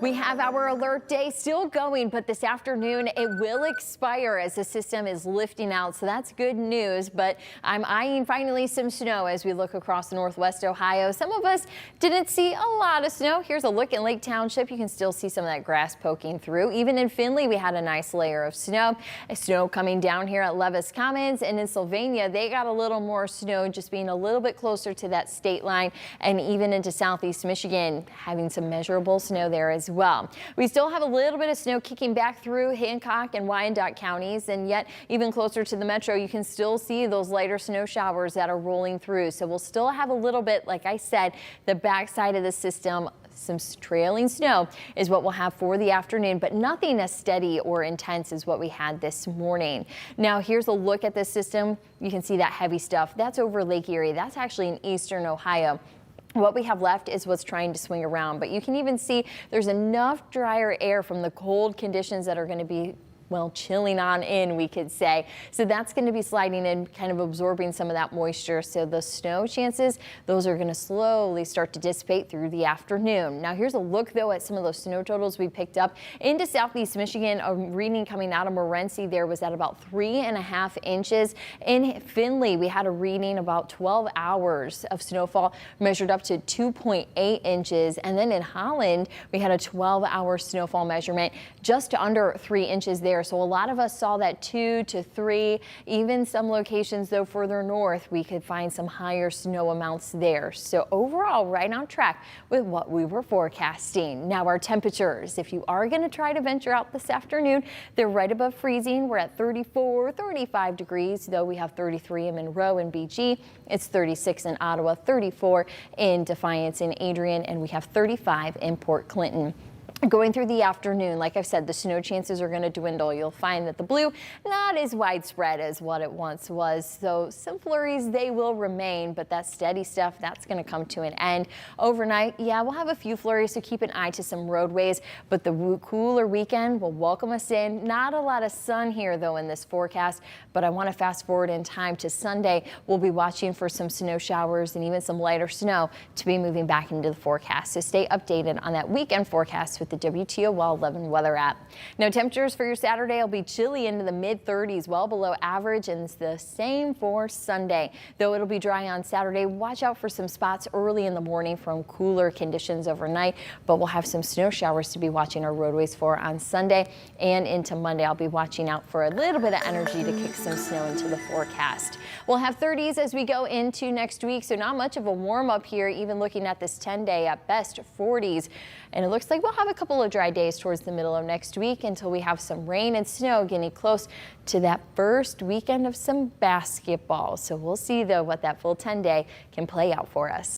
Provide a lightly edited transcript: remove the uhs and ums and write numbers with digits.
We have our alert day still going, but this afternoon it will expire as the system is lifting out. So that's good news, but I'm eyeing finally some snow as we look across northwest Ohio. Some of us didn't see a lot of snow. Here's a look in Lake Township. You can still see some of that grass poking through. Even in Findlay, we had a nice layer of snow. Snow coming down here at Levis Commons, and in Sylvania, they got a little more snow, just being a little bit closer to that state line, and even into southeast Michigan, having some measurable snow there as well. We still have a little bit of snow kicking back through Hancock and Wyandotte counties, and yet even closer to the metro, you can still see those lighter snow showers that are rolling through. So we'll still have a little bit, like I said, the backside of the system. Some trailing snow is what we'll have for the afternoon, but nothing as steady or intense as what we had this morning. Now here's a look at this system. You can see that heavy stuff. That's over Lake Erie. That's actually in eastern Ohio. What we have left is what's trying to swing around, but you can even see there's enough drier air from the cold conditions that are going to be, well, chilling on in, we could say. So that's going to be sliding in, kind of absorbing some of that moisture. So the snow chances, those are going to slowly start to dissipate through the afternoon. Now here's a look though at some of those snow totals we picked up into southeast Michigan. A reading coming out of Morenci there was at about 3.5 inches. In Findlay, we had a reading about 12 hours of snowfall measured up to 2.8 inches. And then in Holland, we had a 12-hour snowfall measurement just under 3 inches there. So a lot of us saw that 2 to 3, even some locations though further north, we could find some higher snow amounts there. So overall, right on track with what we were forecasting. Now our temperatures, if you are going to try to venture out this afternoon, they're right above freezing. We're at 34, 35 degrees, though we have 33 in Monroe and BG. It's 36 in Ottawa, 34 in Defiance and Adrian, and we have 35 in Port Clinton. Going through the afternoon, like I've said, the snow chances are going to dwindle. You'll find that the blue not as widespread as what it once was. So some flurries, they will remain, but that steady stuff, that's going to come to an end. Overnight, yeah, we'll have a few flurries, so keep an eye to some roadways, but the cooler weekend will welcome us in. Not a lot of sun here though in this forecast, but I want to fast forward in time to Sunday. We'll be watching for some snow showers and even some lighter snow to be moving back into the forecast. So stay updated on that weekend forecast with the WTOL 11 weather app. Now temperatures for your Saturday will be chilly into the mid 30s, well below average, and it's the same for Sunday. Though it'll be dry on Saturday, watch out for some spots early in the morning from cooler conditions overnight, but we'll have some snow showers to be watching our roadways for on Sunday and into Monday. I'll be watching out for a little bit of energy to kick some snow into the forecast. We'll have 30s as we go into next week, so not much of a warm up here, even looking at this 10-day at best 40s. And it looks like we'll have a couple of dry days towards the middle of next week until we have some rain and snow getting close to that first weekend of some basketball. So we'll see though what that full 10-day can play out for us.